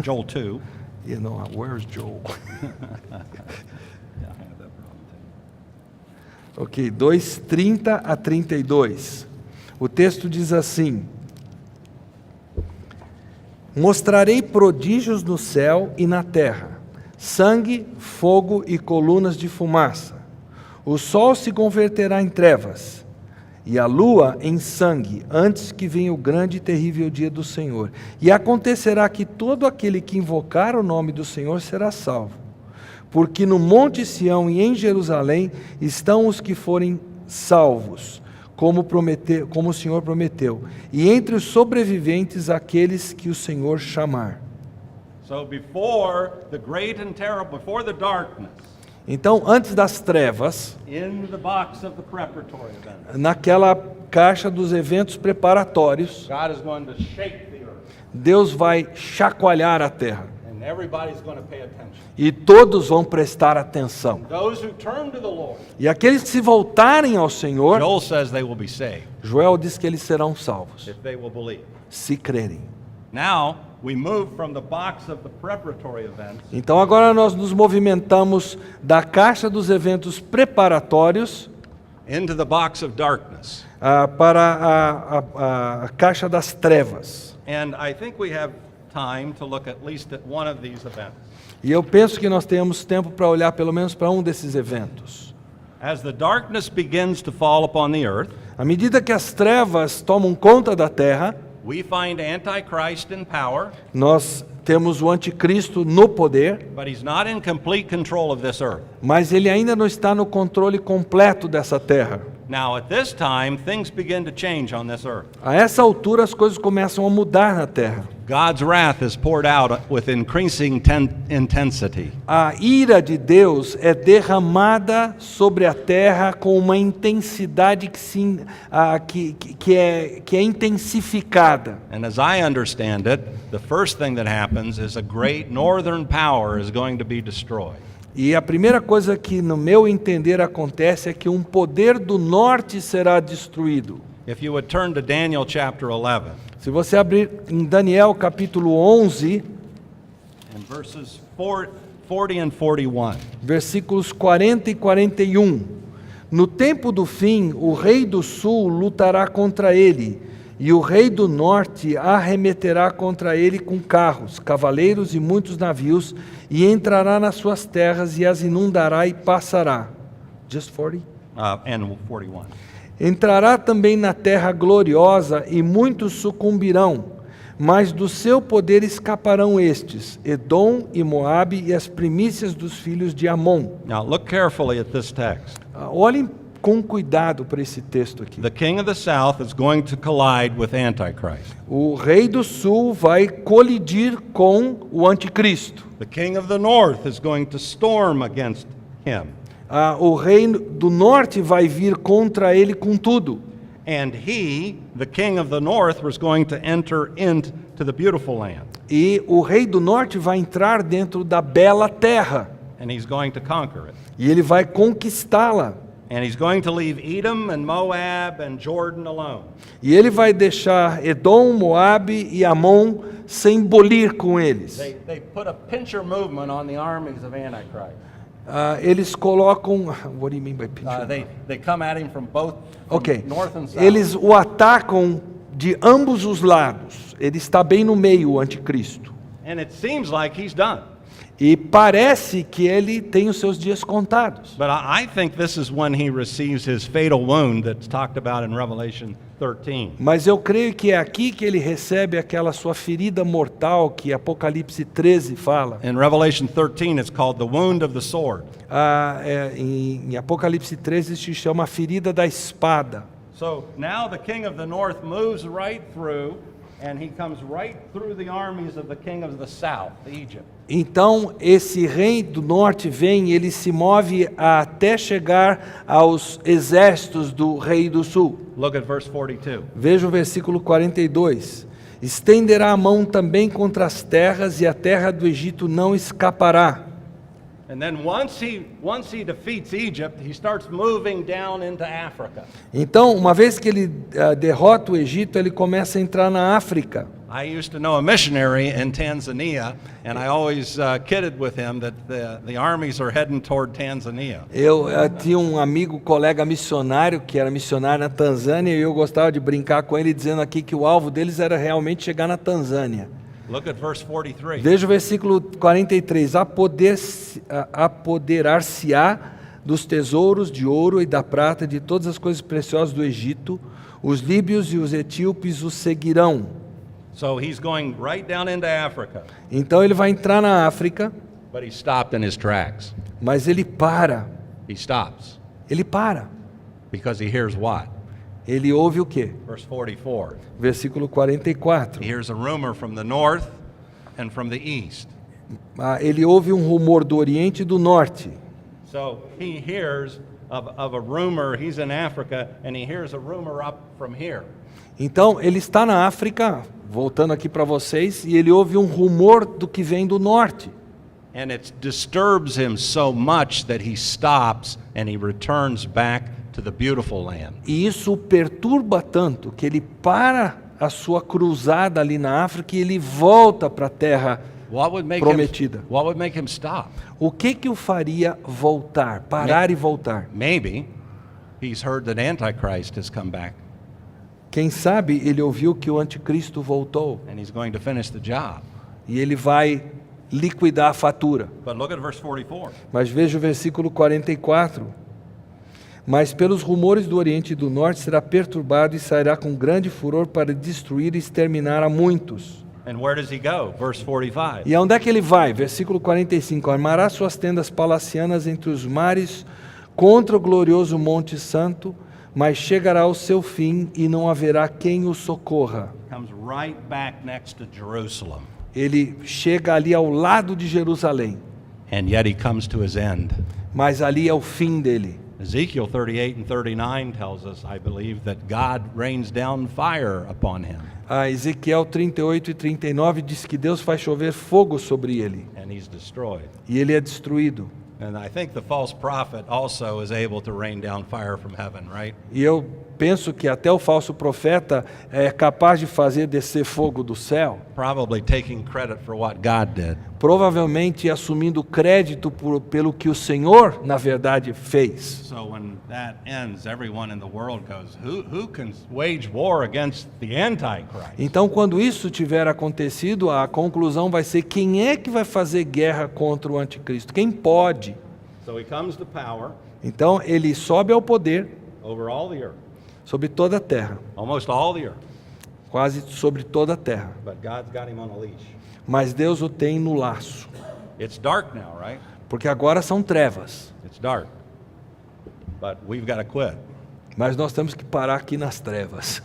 B: Joel 2.
A: You know, where's Joel? Ok, 2:30 a 32. O texto diz assim: Mostrarei prodígios no céu e na terra, sangue, fogo e colunas de fumaça. O sol se converterá em trevas, e a lua em sangue, antes que venha o grande e terrível dia do Senhor. E acontecerá que todo aquele que invocar o nome do Senhor será salvo. Porque no monte Sião e em Jerusalém estão os que forem salvos, como o Senhor prometeu. E entre os sobreviventes, aqueles que o Senhor chamar.
B: So before the great and terrible, before the darkness,
A: Então, antes das trevas,
B: in the box of the preparatory event,
A: naquela caixa dos eventos preparatórios,
B: God is going to shake the earth,
A: Deus vai chacoalhar a terra.
B: and everybody's going to pay attention.
A: E todos vão prestar atenção.
B: Those who turn to the Lord,
A: E aqueles que se voltarem ao Senhor,
B: Joel says they will be saved
A: Joel diz que eles serão salvos,
B: if they will believe.
A: se crerem.
B: Now we move from the box of the preparatory events
A: Então agora nós nos movimentamos da caixa dos eventos preparatórios
B: into the box of darkness.
A: para a caixa das trevas.
B: And I think we have time to look at least at one of these events.
A: E eu penso que nós temos tempo para olhar pelo menos para um desses eventos.
B: As the darkness begins to fall upon the earth,
A: À medida que as trevas tomam conta da terra,
B: we find Antichrist in power,
A: nós temos o anticristo no poder,
B: but he's not in complete control of this earth.
A: mas ele ainda não está no controle completo dessa terra.
B: Now, at this time, things begin to change on this earth.
A: A essa altura as coisas começam a mudar na terra.
B: God's wrath is poured out with increasing intensity.
A: A ira de Deus é derramada sobre a terra com uma intensidade que é intensificada.
B: And as I understand it, the first thing that happens is a great northern power is going to be destroyed.
A: E a primeira coisa que, no meu entender, acontece é que um poder do norte será destruído.
B: If you would turn to Daniel chapter 11,
A: Se você abrir em Daniel capítulo 11,
B: in verses 40 and 41.
A: Versículos 40 e 41. No tempo do fim, o rei do sul lutará contra ele, e o rei do norte arremeterá contra ele com carros, cavaleiros e muitos navios, e entrará nas suas terras e as inundará e passará. Just 40?
B: And 41.
A: Entrará também na terra gloriosa e muitos sucumbirão, mas do seu poder escaparão estes, Edom e Moabe e as primícias dos filhos de Amon.
B: Now look carefully at this text.
A: Olhem com cuidado para esse texto aqui.
B: The king of the south is going to collide with Antichrist.
A: O rei do sul vai colidir com o anticristo.
B: The king of the north is going to storm against him.
A: O rei do norte vai vir contra ele com tudo.
B: And he, the king of the north, was going to enter into the beautiful land.
A: E o rei do norte vai entrar dentro da bela terra.
B: And he's going to conquer it.
A: E ele vai conquistá-la.
B: And he's going to leave Edom and Moab and Jordan alone.
A: E ele vai deixar Edom, Moabe e Amon sem bolir com eles.
B: They put a pincher movement on the armies of Antichrist.
A: Eles colocam. What do you mean by pincher?
B: They come at him from both from
A: Ok.
B: north and south.
A: Eles o atacam de ambos os lados. Ele está bem no meio, o anticristo.
B: And it seems like he's done.
A: E parece que ele tem os seus dias contados.
B: But I think this is when he receives his fatal wound that's talked about in Revelation 13.
A: Mas eu creio que é aqui que ele recebe aquela sua ferida mortal que Apocalipse 13 fala.
B: In Revelation 13, it's called the wound of the sword.
A: Em Apocalipse 13 se chama a ferida da espada.
B: So now the king of the north moves right through, and he comes right through the armies of the king of the south, Egypt.
A: Então esse rei do norte vem, ele se move até chegar aos exércitos do rei do sul.
B: Look at verse 42.
A: Veja o versículo 42. Estenderá a mão também contra as terras, e a terra do Egito não escapará.
B: And then once he defeats Egypt, he starts moving down into Africa.
A: Então, uma vez que ele derrota o Egito, ele começa a entrar na África.
B: I used to know a missionary in Tanzania, and I always kidded with him that the armies are heading toward Tanzania.
A: Eu tinha um amigo, colega missionário, que era missionário na Tanzânia, e eu gostava de brincar com ele, dizendo aqui que o alvo deles era realmente chegar na Tanzânia.
B: Look at verse 43.
A: Veja o versículo 43. Apoderar-se-á dos tesouros de ouro e da prata, de todas as coisas preciosas do Egito, os líbios e os etíopes o seguirão.
B: So he's going right down into Africa,
A: Então ele vai entrar na África,
B: but he stopped in his tracks.
A: mas ele para.
B: He stops
A: Ele para.
B: because he hears what?
A: Ele ouve o quê?
B: Verse 44.
A: Versículo 44.
B: He hears a rumor from the north and from the east.
A: Ele ouve um rumor do Oriente e do Norte.
B: So he hears of a rumor. He's in Africa, and he hears a rumor up from here.
A: Então ele está na África, voltando aqui para vocês, e ele ouve um rumor do que vem do Norte.
B: And it disturbs him so much that he stops and he returns back to the beautiful land.
A: E isso o perturba tanto que ele para a sua cruzada ali na África e ele volta para a terra prometida.
B: What would make him stop?
A: O que o faria voltar, parar e voltar?
B: Maybe he's heard that Antichrist has come back
A: Quem sabe ele ouviu que o anticristo voltou
B: and he's going to finish the job.
A: e ele vai liquidar a fatura.
B: But look at verse 44.
A: Mas veja o versículo 44. Mas pelos rumores do Oriente e do Norte será perturbado e sairá com grande furor para destruir e exterminar a muitos.
B: And where does he go? Verse 45.
A: E aonde é que ele vai? Versículo 45. Armará suas tendas palacianas entre os mares contra o glorioso Monte Santo, mas chegará ao seu fim e não haverá quem o socorra.
B: Comes right back next to Jerusalem.
A: Ele chega ali ao lado de Jerusalém,
B: And yet he comes to his end.
A: mas ali é o fim dele.
B: Ezekiel 38 and 39 tells us, I believe, that God rains down fire upon him.
A: Ezequiel 38 e 39 diz que Deus faz chover fogo sobre ele,
B: And he's destroyed.
A: e ele é destruído.
B: And I think the false prophet also is able to rain down fire from heaven, right?
A: E eu penso que até o falso profeta é capaz de fazer descer fogo do céu,
B: probably taking credit for what God did.
A: provavelmente assumindo crédito pelo que o Senhor, na verdade, fez.
B: So when that ends, everyone in the world goes, who can wage war against the Antichrist?
A: Então, quando isso tiver acontecido, a conclusão vai ser: quem é que vai fazer guerra contra o anticristo? Quem pode?
B: So he comes to power
A: Então, ele sobe ao poder
B: over all the earth,
A: sobre toda a terra,
B: almost all the earth.
A: quase sobre toda a terra.
B: But God's got him on a leash.
A: Mas Deus o tem no laço,
B: It's dark now, right?
A: porque agora são trevas.
B: It's dark. But we've got to quit.
A: Mas nós temos que parar aqui nas trevas.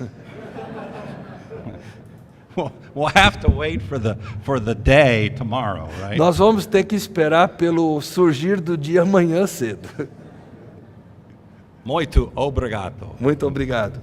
B: We'll have to wait for the day tomorrow, right?
A: Nós vamos ter que esperar pelo surgir do dia amanhã cedo.
B: Muito obrigado.
A: Muito obrigado.